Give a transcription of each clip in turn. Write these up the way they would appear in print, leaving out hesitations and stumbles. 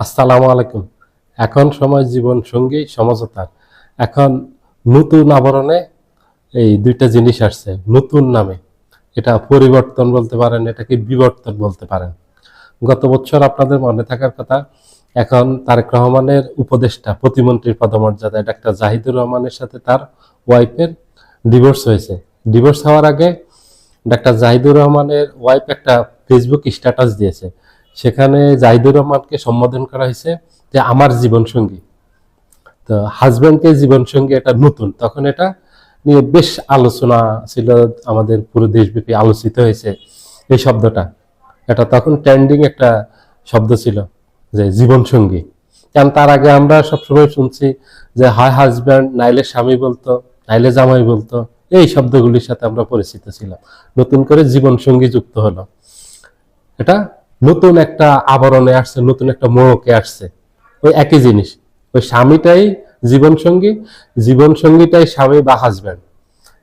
আসসালামু আলাইকুম। এখন সময় জীবন সঙ্গী সমঝোতার। এখন নতুন আবরণে এই দুইটা জিনিস আসছে নতুন নামে। এটা পরিবর্তন বলতে পারেন, এটাকে বিবর্তন বলতে পারেন। গত বছর আপনাদের মনে থাকার কথা, এখন তারেক রহমানের উপদেষ্টা প্রতিমন্ত্রীর পদমর্যাদায় ডাক্তার জাহিদুর রহমানের সাথে তার ওয়াইফের ডিভোর্স হয়েছে। ডিভোর্স হওয়ার আগে ডাক্তার জাহিদুর রহমানের ওয়াইফ একটা ফেসবুক স্ট্যাটাস দিয়েছে। সেখানে জাহিদুর রহমানকে সম্বোধন করা হয়েছে যে আমার জীবন সঙ্গী। তো হাজব্যান্ডকে জীবন সঙ্গী এটা নতুন, তখন এটা নিয়ে বেশ আলোচনা ছিল, আমাদের পুরো দেশব্যাপী আলোচিত হয়েছে এই শব্দটা। এটা তখন ট্রেন্ডিং একটা শব্দ ছিল যে জীবন সঙ্গী। কারণ তার আগে আমরা সবসময় শুনছি যে হয় হাজব্যান্ড, নাইলে স্বামী বলতো, নাইলে জামাই বলতো। এই শব্দগুলির সাথে আমরা পরিচিত ছিলাম। নতুন করে জীবন সঙ্গী যুক্ত হলো। এটা নতুন একটা আবরণে আসছে, নতুন একটা মোড়কে আসছে। ওই একই জিনিস, ওই স্বামীটাই জীবন সঙ্গী, জীবন সঙ্গীটাই স্বামী বা হাজব্যান্ড।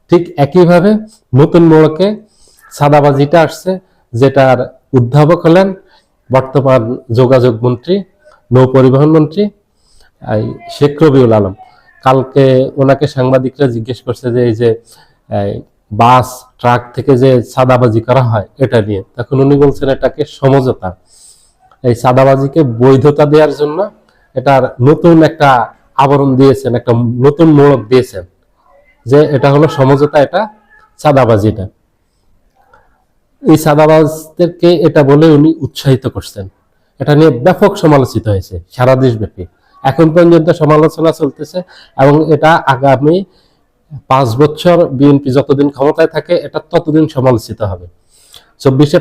ঠিক একইভাবে নতুন মোড়কে সাদাবাজিটা আসছে, যেটার উদ্ভাবক হলেন বর্তমান যোগাযোগ মন্ত্রী, নৌ পরিবহন মন্ত্রী শেখ রবিউল আলম। কালকে ওনাকে সাংবাদিকরা জিজ্ঞেস করছে যে এই যে বাস ট্রাক থেকে যে সাদাবাজি করা হয় এটা নিয়ে, তখন উনি বলছেন এটাকে সমঝোতা। এই সাদাবাজিকে বৈধতা দেওয়ার জন্য এটার নতুন একটা আবরণ দিয়েছেন, একটা নতুন মোড়ক দিয়েছেন যে এটা হলো সমঝোতা, এটা সাদাবাজিটা। এই সাদাবাজদেরকে এটা বলে উনি উৎসাহিত করছেন। এটা নিয়ে ব্যাপক সমালোচিত হয়েছে সারা দেশব্যাপী। এখন পর্যন্ত সমালোচনা চলতেছে এবং এটা আগামী 5 বছর বিএনপি যতদিন ক্ষমতায় থাকে এটা ততদিন সমালোচিত হবে।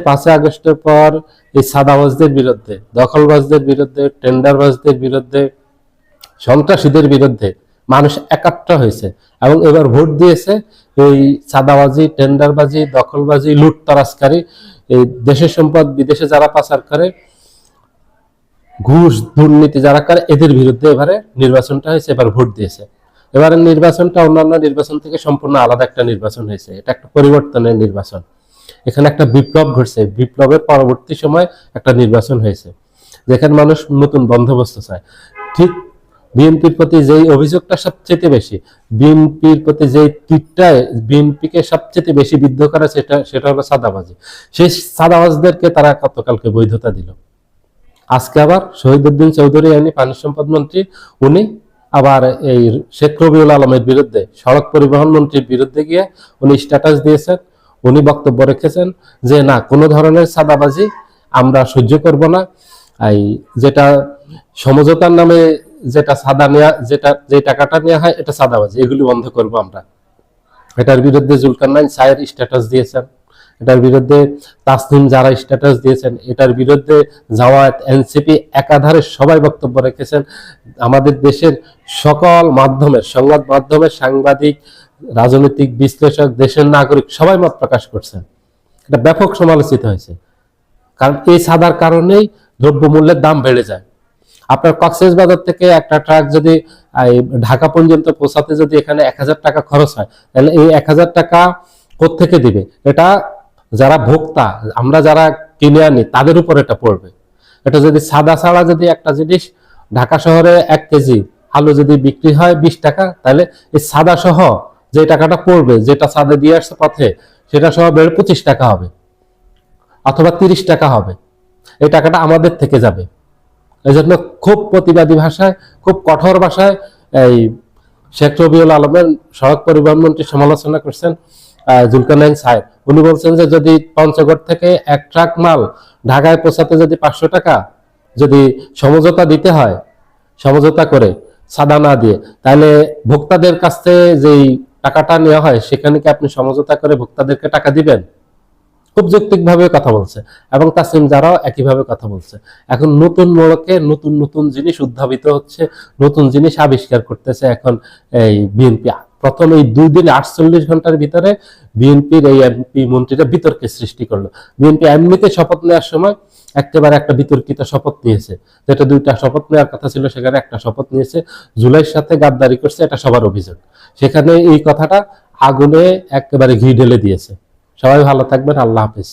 5 আগস্টের পর এই সাদাবাজদের বিরুদ্ধে, দখলবাজদের বিরুদ্ধে, টেন্ডারবাজদের বিরুদ্ধে, সন্ত্রাসীদের বিরুদ্ধে মানুষ একাত্র হয়েছে এবং এবার ভোট দিয়েছে এই সাদাবাজি, টেন্ডারবাজি, দখলবাজি, লুটতরাজকারী, এই দেশের সম্পদ বিদেশে যারা পাচার করে, ঘুষ দুর্নীতি যারা করে, এদের বিরুদ্ধে এবারে নির্বাচনটা হয়েছে, এবার ভোট দিয়েছে। এবারে নির্বাচনটা অন্যান্য নির্বাচন থেকে সম্পূর্ণ আলাদা একটা নির্বাচন হয়েছে। এটা একটা পরিবর্তনের নির্বাচন। এখানে একটা বিপ্লব ঘটছে, বিপ্লবের পরবর্তী সময় একটা নির্বাচন হয়েছে যেখানে মানুষ নতুন বন্দোবস্ত চায়। ঠিক বিএনপির প্রতি যেই অভিযোগটা সবচেয়ে বেশি, বিএনপির প্রতি যেই তীরটায় বিএনপিকে সবচেয়ে বেশি বিদ্ধ করা, সেটা হলো সাদাবাজি। সেই সাদাবাজদেরকে তারা গতকালকে বৈধতা দিল। আজকে আবার শহীদুদ্দিন চৌধুরী পানি সম্পদ মন্ত্রী, উনি আবার এই শেখ রবিউল আলমের বিরুদ্ধে, সড়ক পরিবহন মন্ত্রীর বিরুদ্ধে গিয়ে উনি স্ট্যাটাস দিয়েছেন। উনি বক্তব্য রেখেছেন যে না, কোনো ধরনের সাদাবাজি আমরা সহ্য করব না। এই যেটা সমঝোতার নামে যেটা সাদা নেওয়া, যে টাকাটা নেওয়া হয়, এটা সাদাবাজি, এগুলি বন্ধ করব আমরা। এটার বিরুদ্ধে জুলকারনাইন সায়ের স্ট্যাটাস দিয়েছেন, এটার বিরুদ্ধে তাসনিম যারা স্ট্যাটাস দিয়েছেন, এটার বিরুদ্ধে জামায়াত, এনসিপি একাধারে সবাই বক্তব্য রেখেছেন। আমাদের দেশের সকল মাধ্যমের, সংবাদ মাধ্যমের সাংবাদিক, রাজনৈতিক বিশ্লেষক, দেশের নাগরিক সবাই মত প্রকাশ করছেন। এটা ব্যাপক সমালোচিত হয়েছে। কারণ এই সাদার কারণেই দ্রব্যমূল্যের দাম বেড়ে যায়। আপনার কক্সবাজার থেকে একটা ট্রাক যদি ঢাকা পর্যন্ত পৌঁছাতে যদি এখানে 1000 টাকা খরচ হয়, তাহলে এই 1000 টাকা কোত্থেকে দিবে? এটা যারা ভোক্তা, আমরা যারা কিনে আনি, তাদের উপর এটা পড়বে। এটা যদি সাদা ছাড়া যদি একটা জিনিস ঢাকা শহরে 1 কেজি আলু যদি বিক্রি হয় 20 টাকা, তাহলে এই সাদা সহ যে টাকাটা পড়বে, যেটা সাদা দিয়ে আসছে পথে, সেটা সহ বেড়ে 25 টাকা হবে অথবা 30 টাকা হবে। এই টাকাটা আমাদের থেকে যাবে। এই জন্য খুব প্রতিবাদী ভাষায়, খুব কঠোর ভাষায় এই শেখ রবিউল আলমের সড়ক পরিবহন মন্ত্রী সমালোচনা করছেন জুলকারনাইন সাহেব। উনি বলছেন যে যদি পঞ্চগড় থেকে 1 ট্রাক মাল ঢাকায় পৌঁছাতে যদি 500 টাকা যদি সমঝোতা দিতে হয়, সমঝোতা করে সাদা না দিয়ে, তাহলে ভোক্তাদের কাছ থেকে যেই টাকাটা নেওয়া হয়, সেখানে কি আপনি সমঝোতা করে ভোক্তাদেরকে টাকা দিবেন? খুব যৌক্তিকভাবে কথা বলছে এবং তাসিম যারাও একইভাবে কথা বলছে। এখন নতুন মোড়কে নতুন নতুন জিনিস উদ্ভাবিত হচ্ছে, নতুন জিনিস আবিষ্কার করতেছে এখন এই বিএনপি। প্রথম এই 2 দিন 48 ঘন্টার ভিতরে বিএনপির এই এমপি মন্ত্রীরা বিতর্কের সৃষ্টি করলো। বিএনপি এমনিতে শপথ নেওয়ার সময় একেবারে একটা বিতর্কিত শপথ নিয়েছে, যেটা 2টা শপথ নেওয়ার কথা ছিল, সেখানে একটা শপথ নিয়েছে। জুলাইয়ের সাথে গাদ্দারি করছে, এটা সবার অভিযোগ। সেখানে এই কথাটা আগুনে একেবারে ঘি ঢেলে দিয়েছে। সবাই ভালো থাকবেন। আল্লাহ হাফেজ।